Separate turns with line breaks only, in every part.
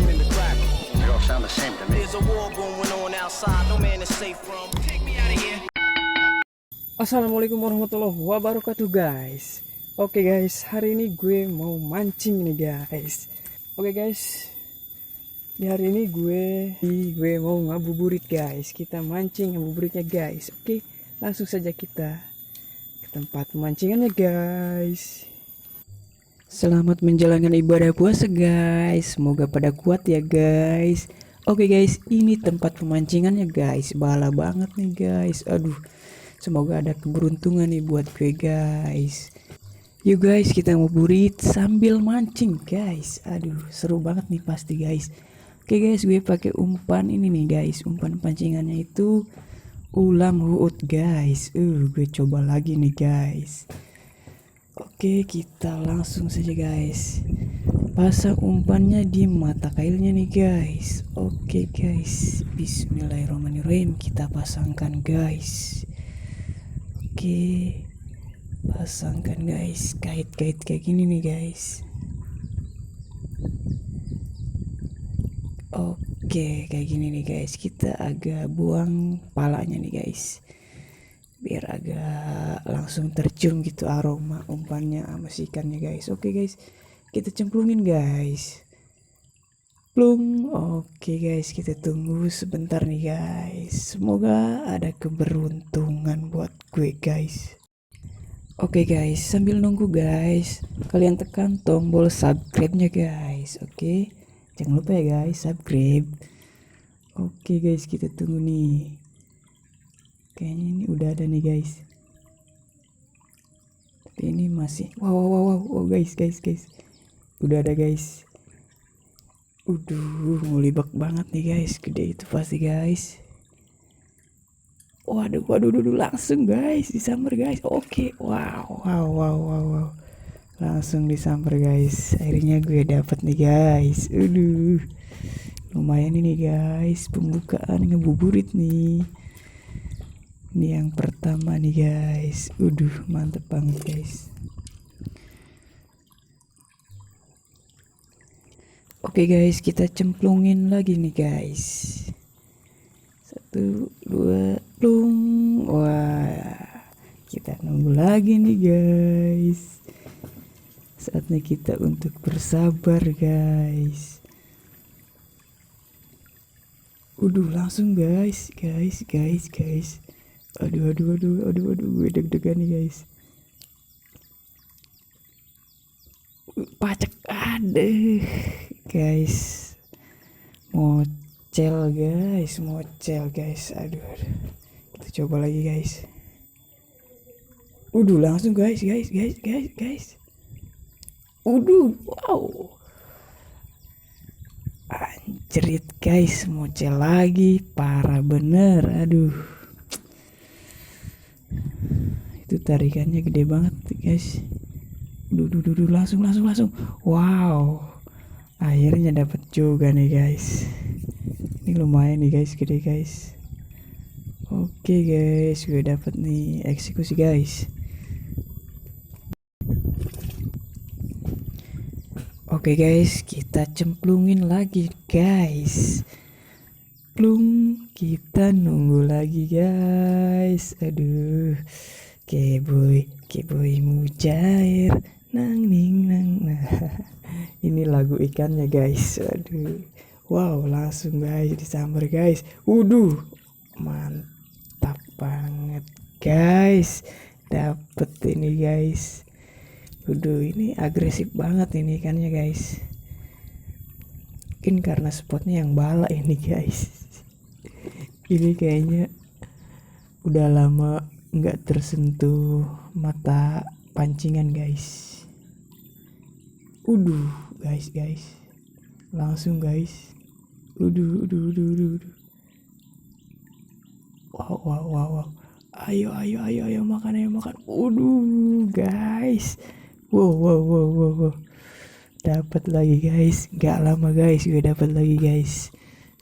in the crack.
They all sound the same to me.
There's a war going on outside. No man is safe from. Take me out of here.
Assalamualaikum warahmatullahi wabarakatuh guys. Oke guys, hari ini gue mau mancing nih guys. Oke guys, di hari ini gue mau ngabuburit guys. Kita mancing ngabuburitnya guys. Oke, langsung saja kita ke tempat pemancingannya guys. Selamat menjalankan ibadah puasa guys. Semoga pada kuat ya guys. Oke guys, ini tempat pemancingannya guys. Bala banget nih guys. Aduh, semoga ada keberuntungan nih buat gue guys. Yuk guys, kita ngabuburit sambil mancing guys. Aduh, seru banget nih pasti guys. Oke guys, gue pakai umpan ini nih guys. Umpan pancingannya itu ulam huut guys. Gue coba lagi nih guys. Oke, kita langsung saja guys. Pasang umpannya di mata kailnya nih guys. Oke guys, bismillahirrahmanirrahim. Kita pasangkan guys. Oke, pasangkan guys. Kait-kait kayak gini nih guys. Oke, kayak gini nih guys. Kita agak buang palanya nih guys, biar agak langsung tercium gitu aroma umpannya sama si ikannya guys. Oke guys, kita cemplungin guys. Plung. Oke guys, kita tunggu sebentar nih guys. Semoga ada keberuntungan buat gue guys. Oke guys, sambil nunggu guys, kalian tekan tombol subscribe-nya guys. Oke, jangan lupa ya guys, subscribe. Oke guys, kita tunggu nih. Kayaknya ini udah ada nih guys. Tapi ini masih wow guys. Udah ada guys. Mulibak banget nih guys. Gede itu pasti guys. Waduh, langsung guys disambar guys. Oke, wow. Langsung disambar guys. Akhirnya gue dapet nih guys. Lumayan ini guys, pembukaan ngebuburit nih. Ini yang pertama nih guys. Mantep banget guys. Oke guys, kita cemplungin lagi nih guys. 1, 2, plung. Wah, kita nunggu lagi nih guys. Saatnya kita untuk bersabar guys. Langsung guys. Aduh, gue deg-degan nih guys. Pacek, guys. Mocel guys. Aduh. Kita coba lagi guys. Langsung guys. Wow. Anjrit guys, mocel lagi, parah bener. Aduh. Itu tarikannya gede banget guys. Langsung. Wow, akhirnya dapat juga nih guys. Ini lumayan nih guys, gede guys. Oke guys, gue dapat nih, eksekusi guys. Oke guys, kita cemplungin lagi guys. Plung, kita nunggu lagi guys. Aduh, keboy mujair nang. Ini lagu ikannya guys. Aduh, wow, langsung guys disambar guys. Mantap banget guys, dapet ini guys. Ini agresif banget ini ikannya guys. Mungkin karena spotnya yang bala ini guys. Ini kayaknya udah lama nggak tersentuh mata pancingan guys. Guys. Langsung guys. Wow. Ayo makan. Guys. Wow. Dapat lagi guys. Gak lama guys, gue dapat lagi guys.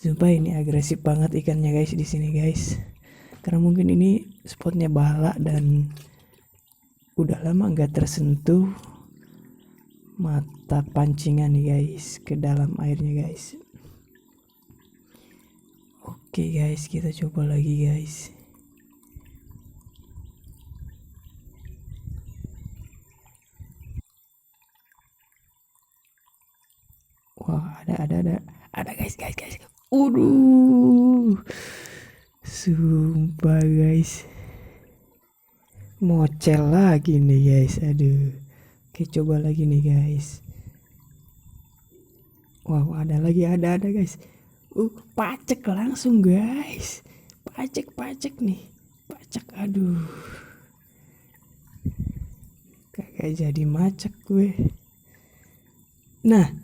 Sumpah ini agresif banget ikannya guys di sini guys. Karena mungkin ini spotnya bala dan udah lama nggak tersentuh mata pancingan nih guys ke dalam airnya guys. Oke guys, kita coba lagi guys. Wah, ada guys. Waduh, sumpah guys, mocel lagi nih guys. Aduh, oke coba lagi nih guys. Wow, ada lagi, ada guys. Pacek langsung guys. Pacek nih. Pacek, aduh. Kagak jadi macek gue. Nah,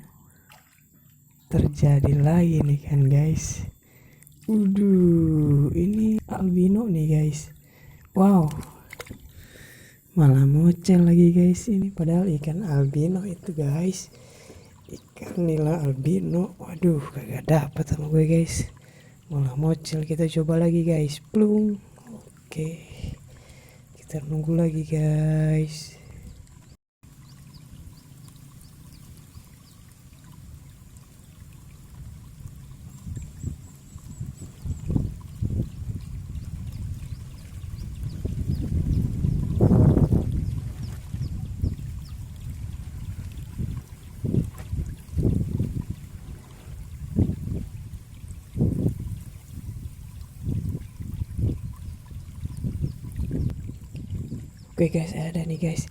terjadi lagi nih kan guys. Ini albino nih guys. Wow, malah mocel lagi guys. Ini padahal ikan albino itu guys, ikan nila albino. Waduh, kagak dapet sama gue guys, malah mocel. Kita coba lagi guys. Plung. Oke, kita nunggu lagi guys. Oke guys, ada nih guys.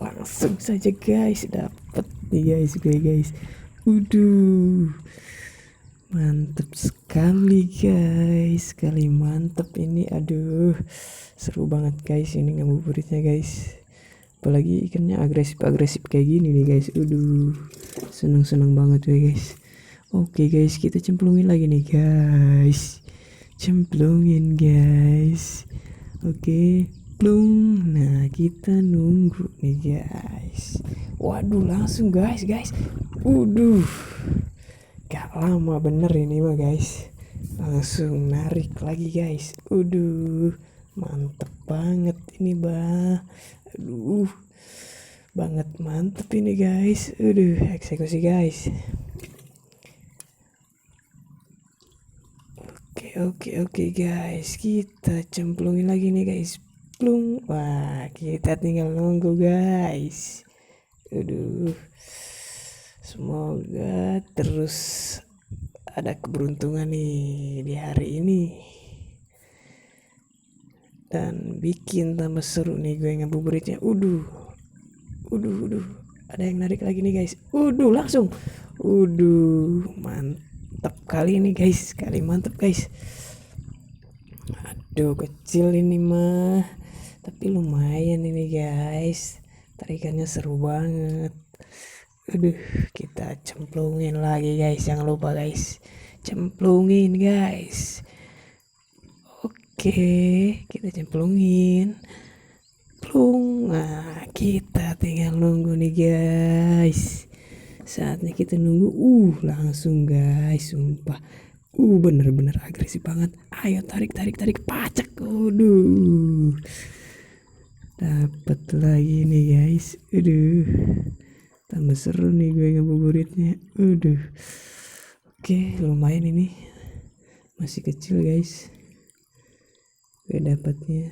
Langsung saja guys, dapet nih guys gue guys. Mantep sekali guys, sekali mantep ini. Aduh, seru banget guys ini ngabuburitnya guys. Apalagi ikannya agresif kayak gini nih guys. Seneng banget gue guys. Oke guys, kita cemplungin lagi nih guys. Cemplungin guys. Oke, plung. Nah, kita nunggu nih guys. Waduh, langsung guys. Gak lama bener ini mah guys, langsung narik lagi guys. Mantep banget ini banget mantep ini guys. Eksekusi guys. Oke guys, kita cemplungin lagi nih guys. Plung. Wah, kita tinggal nunggu guys. Semoga terus ada keberuntungan nih di hari ini dan bikin tambah seru nih gue ngabuburitnya. Ada yang narik lagi nih guys. Langsung. Mantap kali ini guys, sekali mantap guys. Kecil ini mah, tapi lumayan ini guys. Tarikannya seru banget. Kita cemplungin lagi guys, jangan lupa guys, cemplungin guys. Oke, kita cemplungin. Plung. Nah, kita tinggal nunggu nih guys. Saatnya kita nunggu. Langsung guys, sumpah. Bener-bener agresif banget. Ayo tarik, pacek. Dapat lagi nih guys. Tambah seru nih gue ngabuburitnya. Oke, lumayan ini. Masih kecil guys gue dapatnya.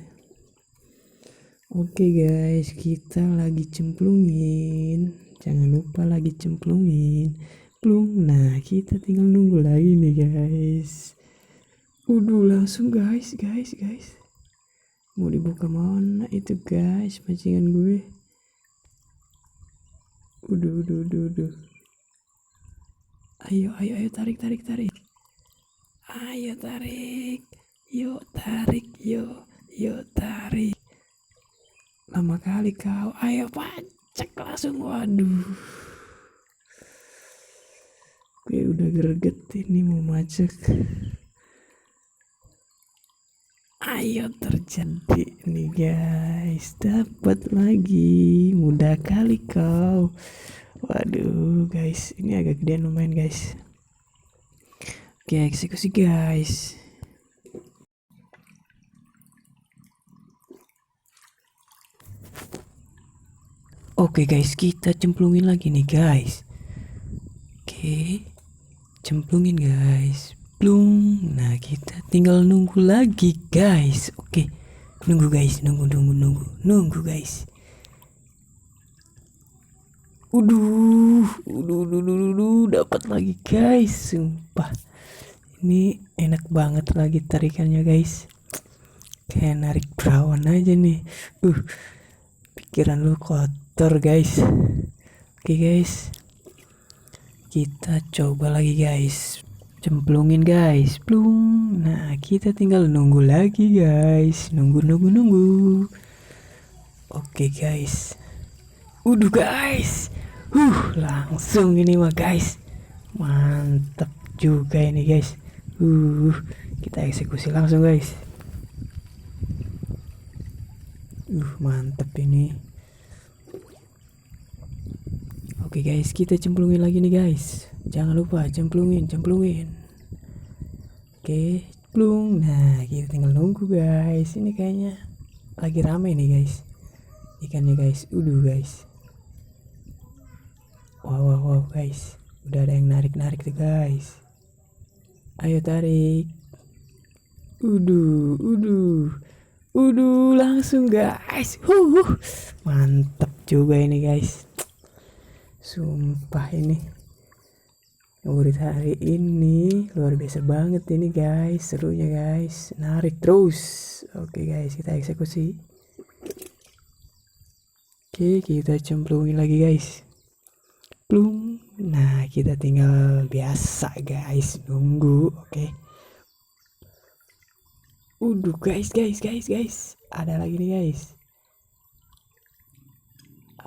Oke guys, kita lagi cemplungin. Jangan lupa lagi cemplungin. Plung. Nah, kita tinggal nunggu lagi nih guys. Langsung guys. Mau dibuka mana itu guys pancingan gue. Ayo tarik. Ayo tarik. Yuk tarik. Lama kali kau. Ayo pacek langsung. Waduh, gue udah greget ini mau macek. Ayo, terjadi nih guys, dapat lagi. Mudah kali kau. Waduh guys, ini agak gedean lumayan guys. Oke, eksekusi guys. Oke guys, kita cemplungin lagi nih guys. Oke, cemplungin guys. Plung. Nah, kita tinggal nunggu lagi, guys. Oke. Nunggu, guys. Nunggu, guys. Uduh, dapat lagi, guys. Sumpah. Ini enak banget lagi tarikannya, guys. Kayak narik perawan aja nih. Pikiran lu kotor, guys. Oke, guys. Kita coba lagi, guys. Cemplungin, guys. Plung. Nah, kita tinggal nunggu lagi, guys. Nunggu. Oke, guys. Guys. Langsung ini mah, guys. Mantap juga ini, guys. Kita eksekusi langsung, guys. Mantap ini. Oke, guys, kita cemplungin lagi nih, guys. Jangan lupa cemplungin. Oke, plung. Nah, kita tinggal nunggu, guys. Ini kayaknya lagi rame nih, guys. Ikannya, guys. Guys. Wow, guys. Udah ada yang narik tuh, guys. Ayo tarik. Langsung, guys. Mantap juga ini, guys. Sumpah ini murid hari ini luar biasa banget ini, guys. Serunya, guys. Narik terus. Oke, guys, kita eksekusi. Oke, kita cemplungin lagi, guys. Plung. Nah, kita tinggal biasa, guys, nunggu. Oke. Guys. Ada lagi nih, guys.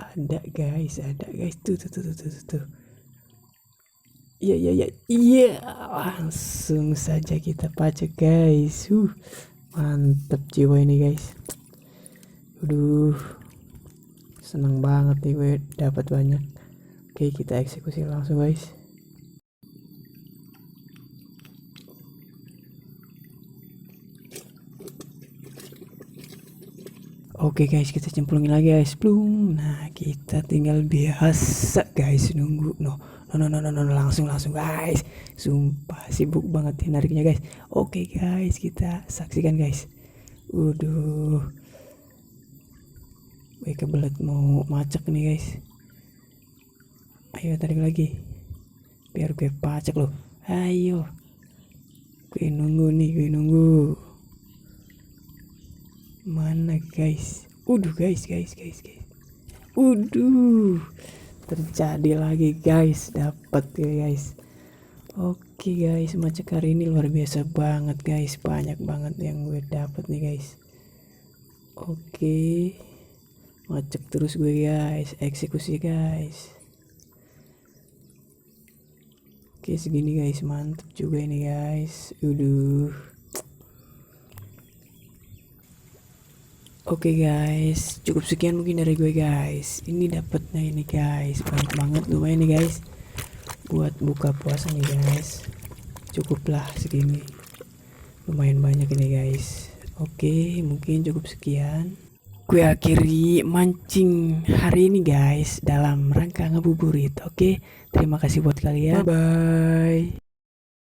Ada, guys. Tuh. Iya. Langsung saja kita pacek, guys. Mantep jiwa ini, guys. Senang banget nih gue dapat banyak. Oke, kita eksekusi langsung, guys. Oke, guys, kita cemplungin lagi, guys. Plung. Nah, kita tinggal biasa, guys, nunggu. No, langsung, guys. Sumpah sibuk banget ya nariknya, guys. Oke, guys, kita saksikan, guys. Gue kebelet mau macek nih, guys. Ayo tarik lagi biar gue pacek loh. Ayo, gue nunggu. Mana, guys? Guys. Terjadi lagi, guys. Dapat ya, guys. Oke, guys, macet hari ini luar biasa banget, guys. Banyak banget yang gue dapat nih, guys. Oke, macet terus gue, guys. Eksekusi, guys. Oke, segini, guys. Mantap juga ini, guys. Oke, guys, cukup sekian mungkin dari gue, guys. Ini dapatnya ini, guys, banyak banget, lumayan nih, guys, buat buka puasa nih, guys. Cukuplah segini, lumayan banyak ini, guys. Oke, mungkin cukup sekian. Gue akhiri mancing hari ini, guys, dalam rangka ngabuburit. Oke, terima kasih buat kalian. Bye bye.